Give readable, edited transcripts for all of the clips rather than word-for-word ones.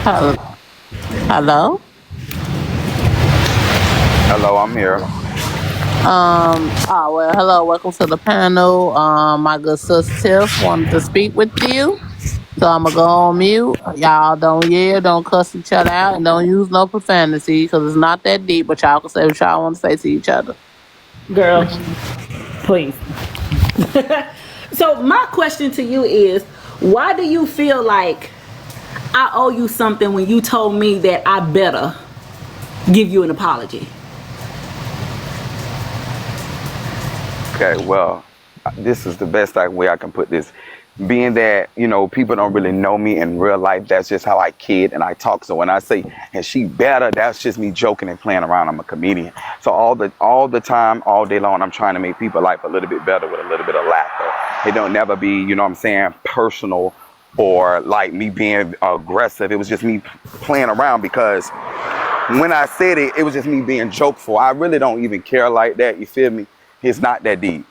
Hel- Hello. Hello, I'm here. Hello. Welcome to the panel. My good sis Tiff wanted to speak with you, so I'm gonna go on mute. Y'all don't yell, don't cuss each other out, and don't use no profanity because it's not that deep. But y'all can say what y'all want to say to each other. Girl, please. So my question to you is, why do you feel like I owe you something when you told me that I better give you an apology? Okay, well, this is the best way I can put this. Being that, people don't really know me in real life, that's just how I kid and I talk. So when I say, and she better, that's just me joking and playing around. I'm a comedian. So all the time, all day long, I'm trying to make people's life a little bit better with a little bit of laughter. It don't never be, what I'm saying, personal or like me being aggressive. It was just me playing around because when I said it, it was just me being jokeful. I really don't even care like that. You feel me? It's not that deep.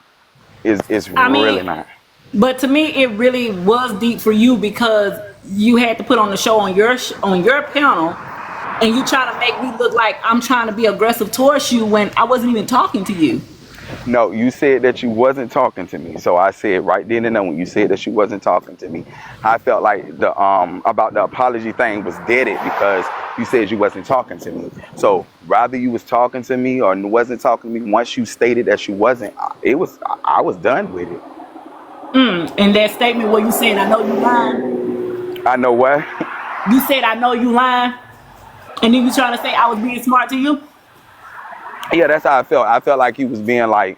It's I really mean, not. but to me, it really was deep for you because you had to put on the show on your panel, and you try to make me look like I'm trying to be aggressive towards you when I wasn't even talking to you. No, you said that you wasn't talking to me. So I said right then and there when you said that you wasn't talking to me, I felt like the about the apology thing was deaded because you said you wasn't talking to me. So rather you was talking to me or wasn't talking to me, once you stated that you wasn't, I was done with it. And that statement where you said, "I know you lying," I know what. you said, "I know you lying," and then you trying to say I was being smart to you. Yeah, that's how I felt. I felt like he was being like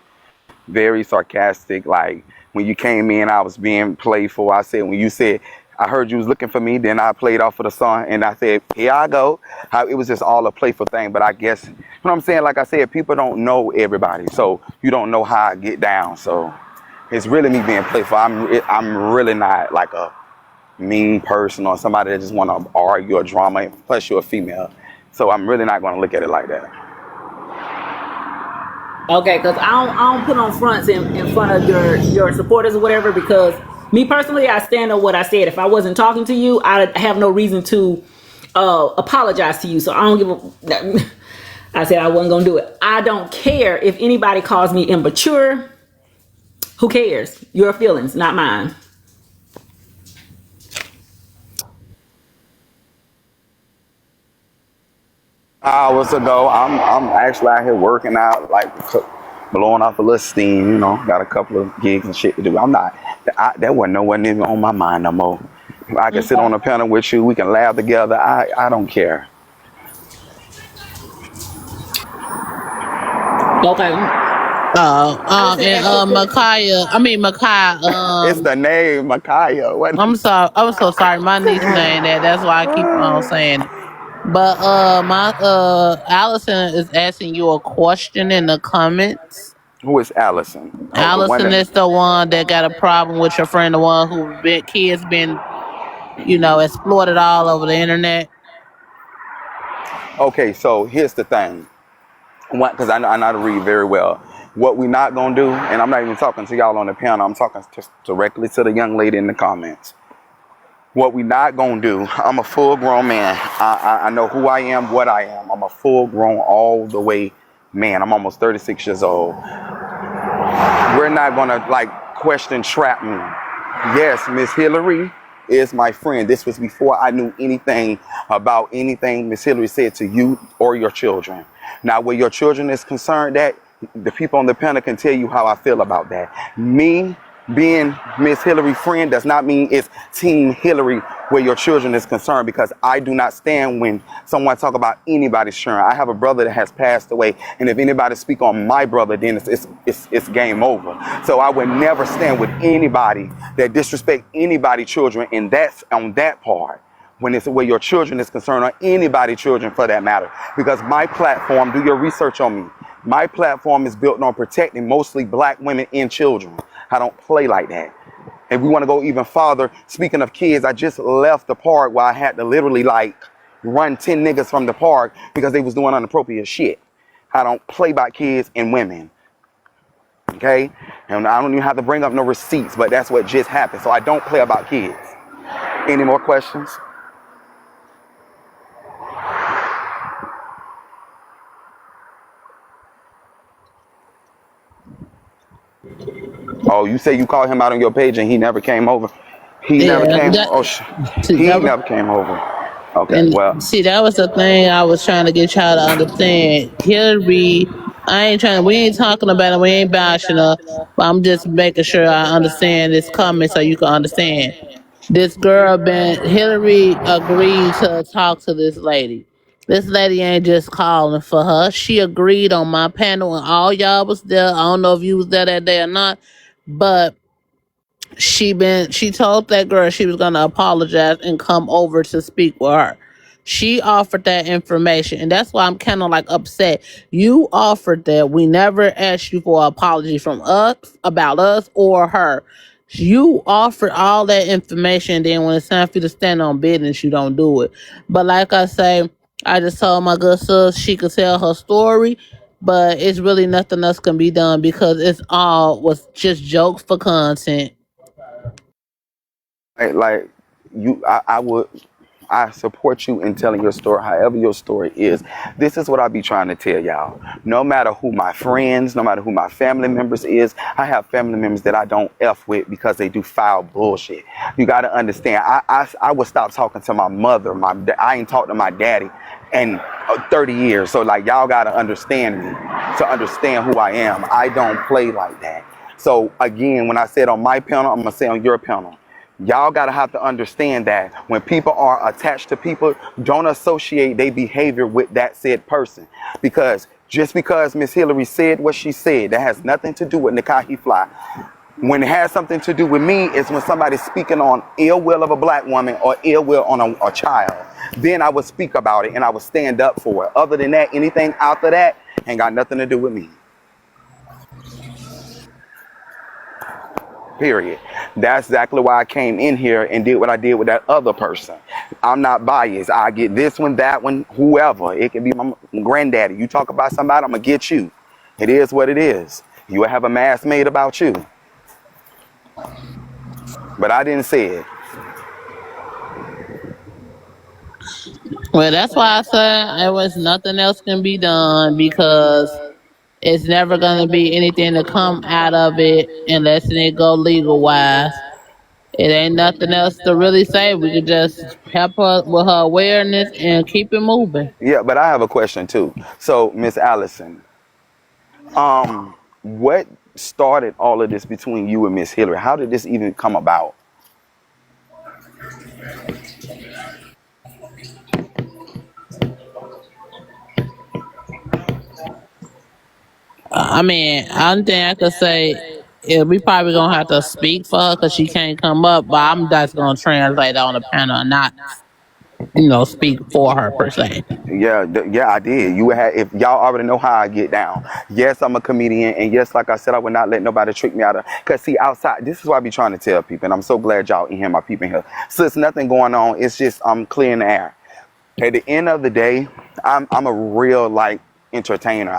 very sarcastic. Like when you came in, I was being playful. I said, when you said, I heard you was looking for me, then I played off of the song and I said, here I go. It was just all a playful thing. But I guess, you know what I'm saying? Like I said, people don't know everybody. So you don't know how I get down. So it's really me being playful. I'm really not like a mean person or somebody that just want to argue or drama. Plus you're a female. So I'm really not going to look at it like that. Okay, because I don't put on fronts in front of your supporters or whatever. Because me personally, I stand on what I said. If I wasn't talking to you, I have no reason to apologize to you. So I don't give a. I said I wasn't gonna do it. I don't care if anybody calls me immature. Who cares? Your feelings, not mine. Hours ago, I'm actually out here working out, like blowing off a little steam. Got a couple of gigs and shit to do. I'm not. That wasn't no one even on my mind no more. I can sit on a panel with you. We can laugh together. I don't care. Okay. I just And asked you a question. Makai. It's the name Micaiah. What? I'm sorry. I'm so sorry. My niece named that. That's why I keep on saying it. But my Allison is asking you a question in the comments. Who is Allison? Oh, the one Allison that. is the one that got a problem with your friend, the one who kids been, exploited all over the internet. Okay, so here's the thing. Because I know how to read very well. What we not gonna do, and I'm not even talking to y'all on the panel. I'm talking just directly to the young lady in the comments. What we not gonna do, I'm a full grown man. I know who I am, what I am. I'm a full grown all the way man. I'm almost 36 years old. We're not gonna like question trap me. Yes, Miss Hillary is my friend. This was before I knew anything about anything Miss Hillary said to you or your children. Now, where your children is concerned, that the people on the panel can tell you how I feel about that. Me being Miss Hillary's friend does not mean it's Team Hillary where your children is concerned, because I do not stand when someone talk about anybody's children. I have a brother that has passed away, and if anybody speak on my brother, then it's game over. So I would never stand with anybody that disrespect anybody's children, and that's on that part when it's where your children is concerned, or anybody children for that matter. Because my platform, do your research on me, my platform is built on protecting mostly black women and children. I don't play like that. If we want to go even farther, speaking of kids, I just left the park where I had to literally like run 10 niggas from the park because they was doing inappropriate shit. I don't play by kids and women. Okay? And I don't even have to bring up no receipts, but that's what just happened. So I don't play about kids. Any more questions? Oh, you say you called him out on your page and he never came over. He never Yeah, came. that Oh, see he that was, never came over. Okay, and well, see that was the thing I was trying to get y'all to understand. Hillary, I ain't trying. We ain't talking about it. We ain't bashing her. But I'm just making sure I understand this comment so you can understand. This girl been Hillary agreed to talk to this lady. This lady ain't just calling for her. She agreed on my panel and all y'all was there. I don't know if you was there that day or not, but she told that girl she was gonna apologize and come over to speak with her. She offered that information, and that's why I'm kind of like upset. You offered that. We never asked you for an apology from us about us or her. You offered all that information, then when it's time for you to stand on business, you don't do it. But like I say, I just told my good sis she could tell her story, but it's really nothing else can be done because it's all was just jokes for content. like you, I would. I support you in telling your story, however your story is. This is what I be trying to tell y'all. No matter who my friends, no matter who my family members is, I have family members that I don't F with because they do foul bullshit. You got to understand, I would stop talking to my mother. I ain't talked to my daddy in 30 years. So, like, y'all got to understand me to understand who I am. I don't play like that. So, again, when I said on my panel, I'm going to say on your panel. Y'all gotta have to understand that when people are attached to people, don't associate their behavior with that said person. Because just because Miss Hillary said what she said, that has nothing to do with Nakhi Fly. When it has something to do with me, is when somebody's speaking on ill will of a black woman or ill will on a child. Then I would speak about it and I would stand up for it. Other than that, anything after that ain't got nothing to do with me. Period. That's exactly why I came in here and did what I did with that other person. I'm not biased. I get this one, that one, whoever. It can be my granddaddy. You talk about somebody, I'm going to get you. It is what it is. You will have a mask made about you. But I didn't say it. Well, that's why I said it was nothing else can be done because it's never gonna be anything to come out of it unless it go legal wise. It ain't nothing else to really say. We could just help her with her awareness and keep it moving. Yeah, but I have a question too. So, Miss Allison, what started all of this between you and Miss Hillary? How did this even come about? I mean, only thing I could say is we probably gonna have to speak for her because she can't come up. But I'm just gonna translate on the panel and not, speak for her per se. Yeah, yeah, I did. You had, if y'all already know how I get down. Yes, I'm a comedian, and yes, like I said, I would not let nobody trick me out of. Cause see, outside, this is what I be trying to tell people, and I'm so glad y'all in here, my people in here. So it's nothing going on. It's just I'm clearing the air. At the end of the day, I'm a real like entertainer.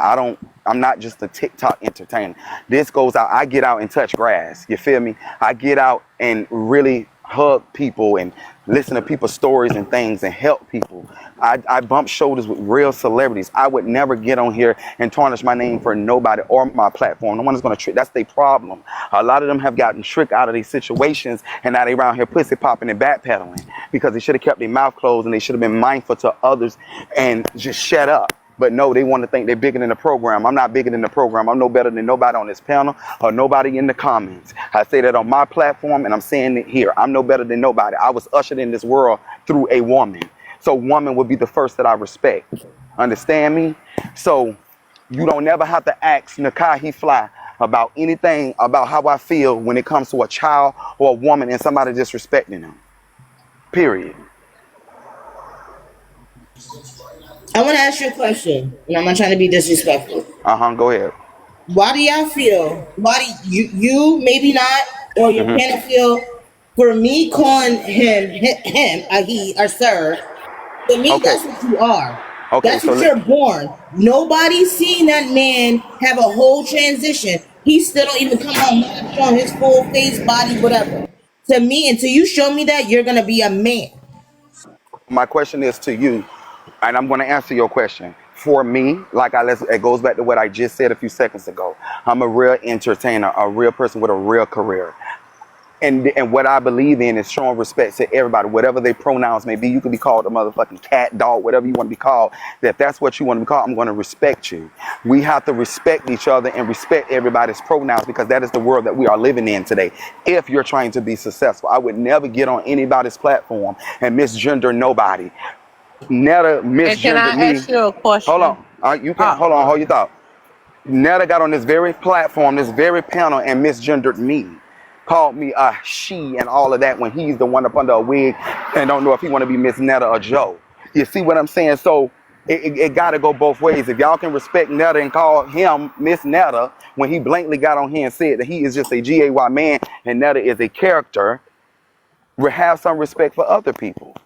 I'm not just a TikTok entertainer. This goes out. I get out and touch grass. You feel me? I get out and really hug people and listen to people's stories and things and help people. I bump shoulders with real celebrities. I would never get on here and tarnish my name for nobody or my platform. No one is going to trick. That's their problem. A lot of them have gotten tricked out of these situations and now they around here pussy popping and backpedaling because they should have kept their mouth closed and they should have been mindful to others and just shut up. But no, they want to think they're bigger than the program. I'm not bigger than the program. I'm no better than nobody on this panel or nobody in the comments. I say that on my platform and I'm saying it here. I'm no better than nobody. I was ushered in this world through a woman. So woman would be the first that I respect. Understand me? So you don't never have to ask Nakhi Fly about anything about how I feel when it comes to a child or a woman and somebody disrespecting them. Period. I want to ask you a question, and I'm not trying to be disrespectful. Go ahead. Why do y'all feel? Why do you maybe not, or your hmm panel feel? For me calling him, a he, or sir, to me Okay. that's what you are. Okay. That's So what you're born. Nobody's seen that man have a whole transition. He still don't even come on live showing his full face, body, whatever. To me, until you show me that, you're gonna be a man. my question is to you, and I'm going to answer your question. for me, it goes back to what I just said a few seconds ago. I'm a real entertainer, a real person with a real career. And what I believe in is showing respect to everybody, whatever their pronouns may be. You can be called a motherfucking cat, dog, whatever you want to be called. If that's what you want to be called, I'm going to respect you. We have to respect each other and respect everybody's pronouns, because that is the world that we are living in today. If you're trying to be successful, I would never get on anybody's platform and misgender nobody. Never And can misgender I me. ask you a Hold question? on. You can't. Oh, Hold on. okay. Hold your thought. Netta got on this very platform, this very panel, and misgendered me. Called me a she and all of that, when he's the one up under a wig and don't know if he want to be Miss Netta or Joe. You see what I'm saying? So it got to go both ways. If y'all can respect Netta and call him Miss Netta when he blatantly got on here and said that he is just a GAY man and Netta is a character, we have some respect for other people.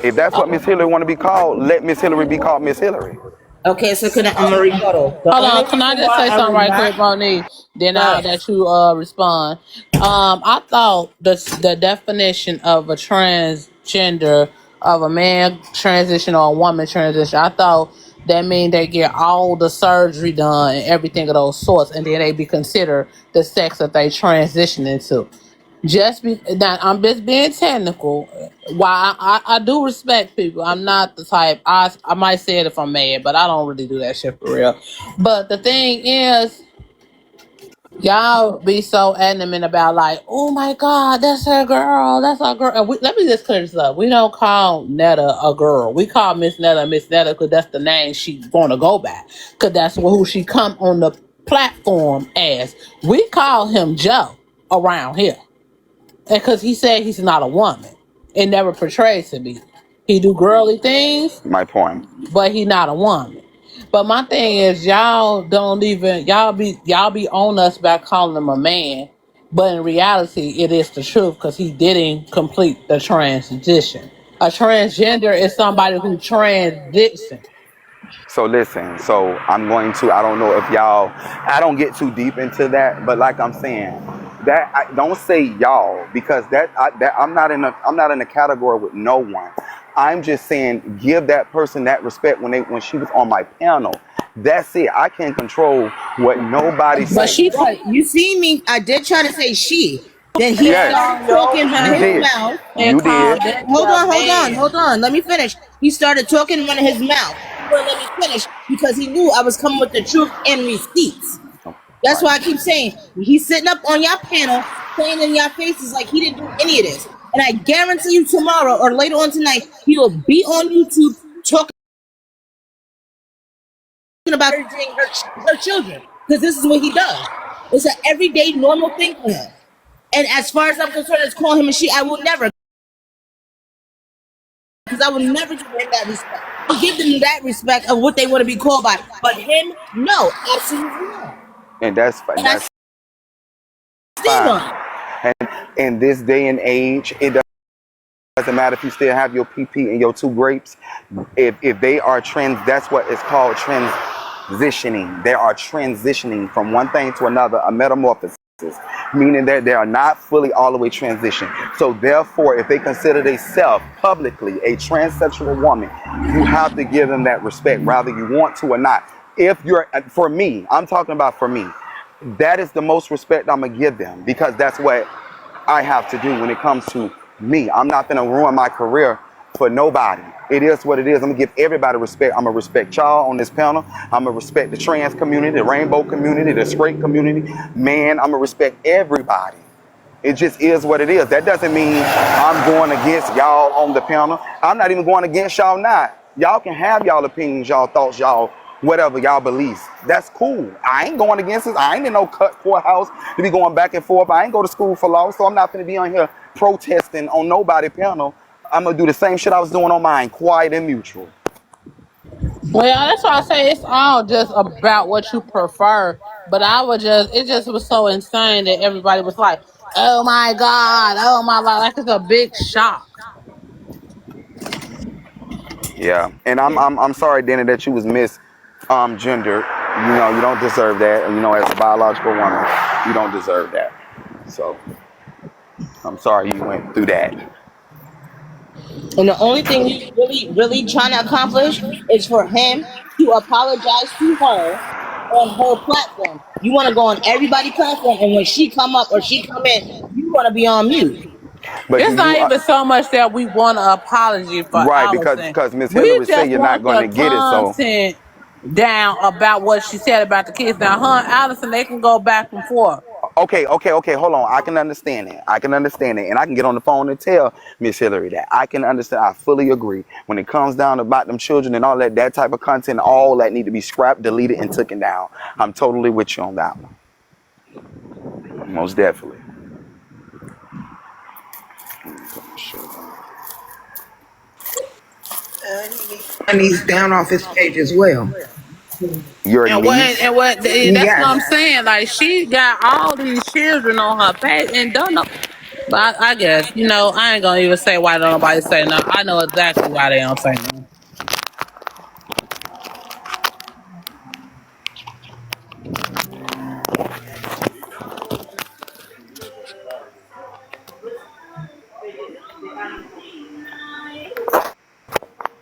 If that's what Miss Hillary want to be called, let Miss Hillary be called Miss Hillary. Okay, so I'm a rebuttal. The Hold only on, can I reason just why say I something would right not, quick, Monique? Then go I'll ahead. let you respond. I thought the definition of a transgender, of a man transition or a woman transition, I thought that mean they get all the surgery done and everything of those sorts, and then they be considered the sex that they transition into. Just be now, I'm just being technical. Why I do respect people. I'm not the type. I might say it if I'm mad, but I don't really do that shit for real. But the thing is, y'all be so adamant about like, oh my god, that's her girl, that's our girl. And let me just clear this up. We don't call Netta a girl. We call Miss Netta because that's the name she's gonna go by. Because that's who she come on the platform as. We call him Joe around here. Because he said he's not a woman. It never portrays to be. He do girly things, My point. but he not a woman. But my thing is, y'all be on us by calling him a man, but in reality, it is the truth because he didn't complete the transition. A transgender is somebody who transition. So listen, so I don't know if y'all, I don't get too deep into that, but like I'm saying, don't say y'all, because I'm not in a category with no one. I'm just saying, give that person that respect when she was on my panel. That's it. I can't control what nobody But say. you see me, I did try to say she. Then he Stand Yes, started on your talking from you his panel did. mouth. and You call did. that Hold a on, hold on, man. hold on. Let me finish. He started talking from his mouth. He wouldn't let me finish because he knew I was coming with the truth and receipts. Oh, That's right. why I keep saying he's sitting up on your panel, saying in your faces like he didn't do any of this. And I guarantee you tomorrow or later on tonight, he will be on YouTube talking about her children. Because this is what he does. It's an everyday normal thing for him. And as far as I'm concerned, as calling him a she, I will never, because I will never give him that respect. I'll give them that respect of what they want to be called by. But him, no, absolutely not. And that's And I that's stand fine. on it. And in this day and age, it doesn't matter if you still have your PP and your two grapes. If they are that's what is called transitioning. They are transitioning from one thing to another, a metamorphosis, meaning that they are not fully all the way transitioned. So therefore, if they consider themselves publicly a transsexual woman, you have to give them that respect, whether you want to or not. If you're, for me, I'm talking about for me, that is the most respect I'm gonna give them, because that's what I have to do when it comes to me. I'm not gonna ruin my career for nobody. It is what it is. I'm gonna give everybody respect. I'm gonna respect y'all on this panel. I'm gonna respect the trans community, the rainbow community, the straight community. Man, I'm gonna respect everybody. It just is what it is. That doesn't mean I'm going against y'all on the panel. I'm not even going against y'all now. Y'all can have y'all opinions, y'all thoughts, y'all whatever y'all beliefs. That's cool. I ain't going against it. I ain't in no cut courthouse to be going back and forth. I ain't go to school for law, so I'm not going to be on here protesting on nobody panel. I'm going to do the same shit I was doing on mine, quiet and mutual. Well, that's why I say it's all just about what you prefer. But it just was so insane that everybody was like, oh my God, oh my God. Like it's a big shock. Yeah, and I'm sorry, Danny, that you was gendered. You know, you don't deserve that. And you know, as a biological woman, you don't deserve that. So I'm sorry you went through that. And the only thing he's really, really trying to accomplish is for him to apologize to her on her platform. You want to go on everybody's platform, and when she come up or she come in, you want to be on mute. But do It's you not even so much that we want an apology for right? Allison. Because Miss We Hillary say just you're not want going the to get it. So content down about what she said about the kids. Now, her and Allison, they can go back and forth. okay. Hold on. I can understand it. I can understand it, and I can get on the phone and tell Miss Hillary that I can understand. I fully agree. When it comes down about them children and all that type of content, all that need to be scrapped, deleted, and taken down. I'm totally with you on that one. Most definitely. And he's down off his page as well. Your And what niece. and what that's what Yes. I'm saying. Like she got all these children on her page and don't know. But I guess I ain't gonna even say why don't nobody say no. I know exactly why they don't say no.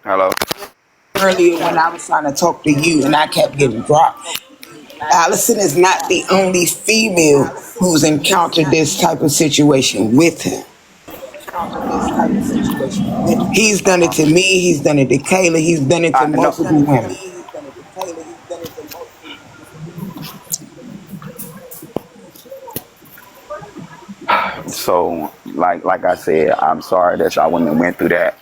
Hello. Earlier when I was trying to talk to you and I kept getting dropped. Allison is not the only female who's encountered this type of situation with him. He's done it to me, he's done it to Kayla, he's done it to I know. multiple women. So, like I said, I'm sorry that y'all wouldn't have went through that.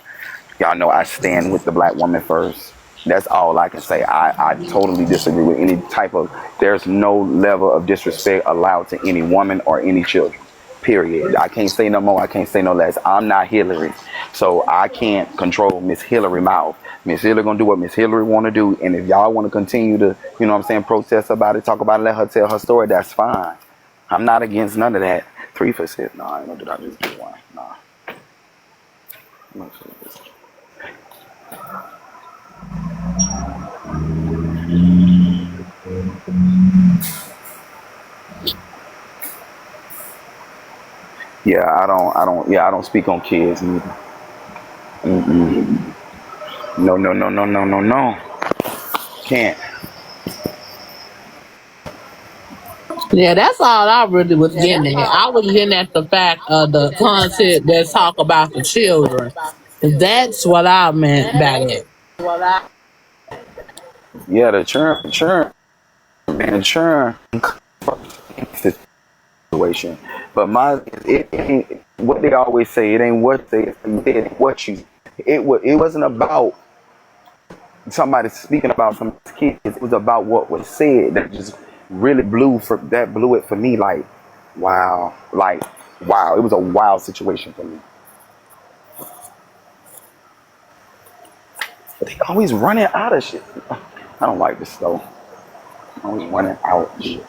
Y'all know I stand with the black woman first. That's all I can say. I totally disagree with any type of. There's no level of disrespect allowed to any woman or any children. Period. I can't say no more. I can't say no less. I'm not Hillary, so I can't control Miss Hillary mouth. Miss Hillary gonna do what Miss Hillary want to do, and if y'all want to continue to, you know what I'm saying, protest about it, talk about it, let her tell her story. That's fine. I'm not against none of that. 3 for 6. No, I ain't gonna do that. Just do one. No. Yeah, I don't speak on kids either. Mm-mm. No. Can't. Yeah, that's all I really was getting at. I was getting at the fact of the content that talk about the children. That's what I meant by it. Yeah, the churn situation. But it ain't what they always say. It ain't what they say. It ain't what you. It wasn't about somebody speaking about some kids. It was about what was said that just really blew it for me. Wow, like wow. It was a wild situation for me. But they always running out of shit. I don't like this though. Always running out of shit.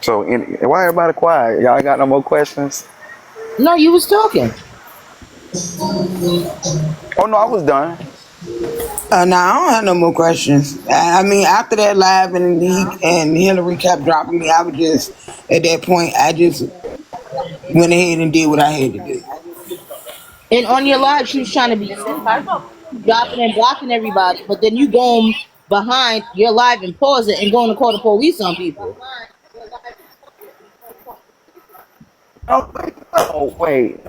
So, why everybody quiet? Y'all got no more questions? No, you was talking. Oh no, I was done. No, I don't have no more questions. I mean, after that live and Hillary kept dropping me, I was just at that point. I just went ahead and did what I had to do. And on your live, she was trying to be safe. I know you dropping and blocking everybody, but then you go behind your live and pause it and going to call the police on people. Oh wait.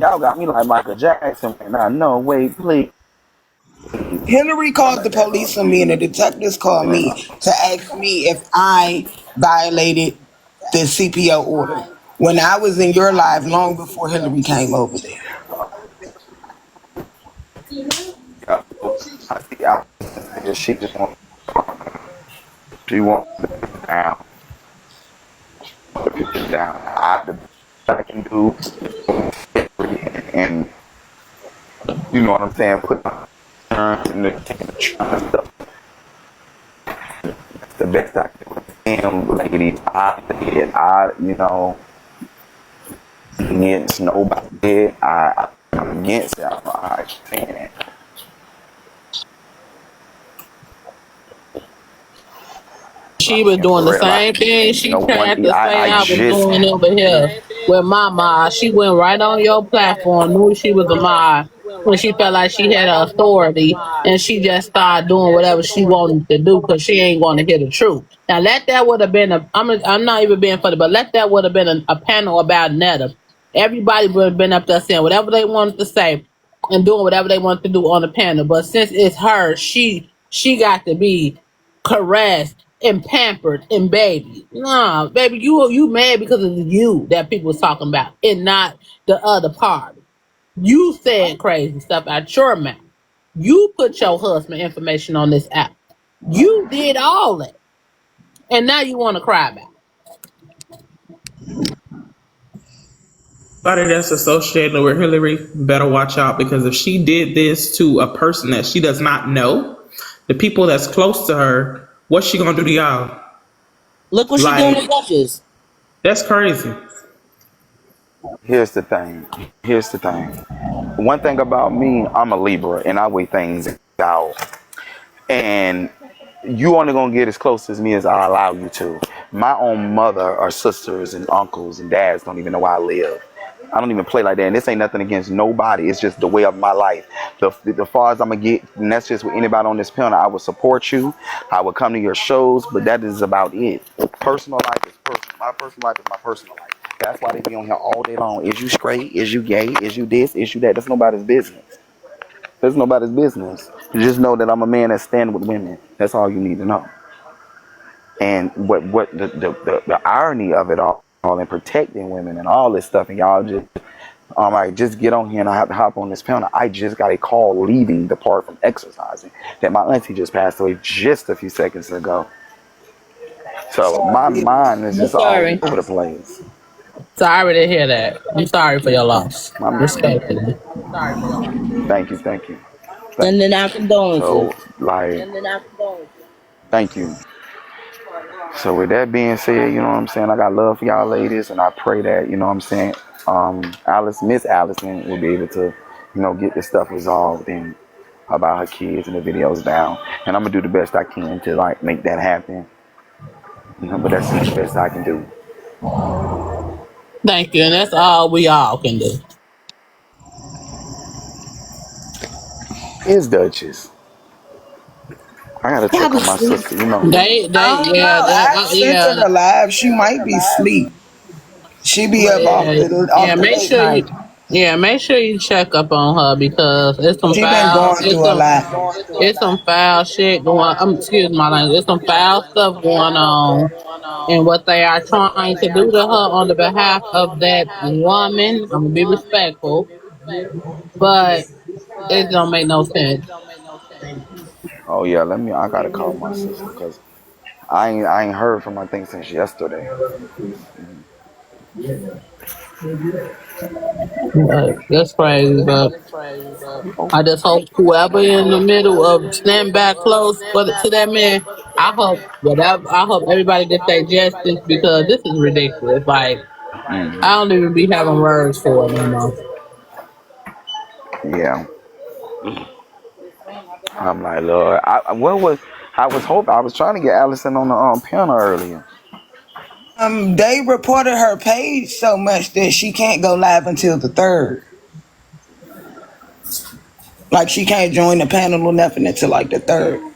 Y'all got me like Michael Jackson right now. No, wait, please. Hillary called the police on me, and the detectives called me to ask me if I violated the CPO order when I was in your live long before Hillary came over there. I see. She just want. She want down. Down. I can do, and you know what I'm saying. Put my and the stuff. That's the best I can do. Damn, ladies, against nobody. I'm against it. I'm saying it. She was And doing for the real, same thing she no one. tried to say I I was just. doing over here with my mod. She went right on your platform, knew she was a mod. when she felt like she had authority and she just started doing whatever she wanted to do because she ain't going to hear the truth. Now, let that would have been I'm not even being funny, but let that would have been a panel about Netta. Everybody would have been up there saying whatever they wanted to say and doing whatever they wanted to do on the panel. But since it's her, she got to be caressed and pampered and baby. Nah, baby, you mad because of you that people was talking about and not the other party. You said crazy stuff out your mouth. You put your husband information on this app. You did all that. And now you want to cry about it. Everybody that's associated with Hillary better watch out, because if she did this to a person that she does not know, the people that's close to her, what's she gonna do to y'all? Look what she doing Like, to Duchess. that's crazy. Here's the thing. Here's the thing. One thing about me, I'm a Libra and I weigh things out. And you only gonna get as close as me as I allow you to. My own mother or sisters and uncles and dads don't even know where I live. I don't even play like that. And this ain't nothing against nobody. It's just the way of my life. The far as I'm gonna get, and that's just with anybody on this panel. I would support you. I would come to your shows, but that is about it. Personal life is personal. My personal life is my personal life. That's why they be on here all day long. Is you straight? Is you gay? Is you this? Is you that? That's nobody's business. That's nobody's business. You just know that I'm a man that stand with women. That's all you need to know. And what the irony of it all and protecting women and all this stuff, and y'all just I just get on here and I have to hop on this panel. I just got a call leaving the part from exercising that my auntie just passed away just a few seconds ago. So my mind is I'm just all sorry. over the place. Sorry to hear that. I'm sorry for your loss. My, Respectfully. thank you, thank you. Sending our condolences. So like, thank you. So with that being said, you know what I'm saying, I got love for y'all ladies, and I pray that, you know what I'm saying, Miss Allison will be able to, get this stuff resolved and about her kids and the videos down. And I'm gonna do the best I can to like make that happen. But that's the best I can do. Thank you. And that's all we all can do. Is Duchess. I gotta check Probably on my sleep. sister. They, I don't know. yeah, I sent her yeah, the live. She might be asleep. She be up yeah, yeah. off the late night. Make sure you check up on her because She been going through a lot. it's some foul shit going. Excuse my language. There's some foul stuff going on, and what they are trying to do to her on the behalf of that woman. I'm gonna be respectful, but it don't make no sense. Oh yeah, I gotta call my sister because I ain't heard from her, I think, since yesterday. That's crazy, but I just hope whoever in the middle of stand back close to that man, I hope everybody gets their justice because this is ridiculous. Like I don't even be having words for it no more. Yeah, I'm like, Lord, I was trying to get Allison on the panel earlier. They reported her page so much that she can't go live until the 3rd. Like she can't join the panel or nothing until like the 3rd.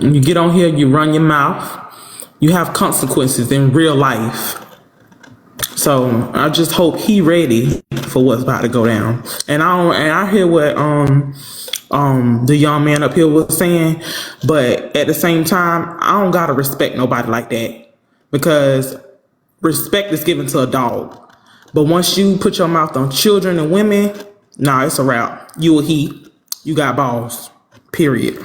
You get on here, you run your mouth, you have consequences in real life. So I just hope he ready for what's about to go down. And I hear what the young man up here was saying, but at the same time, I don't gotta respect nobody like that because respect is given to a dog. But once you put your mouth on children and women, nah, it's a wrap. You a he. You got balls. Period.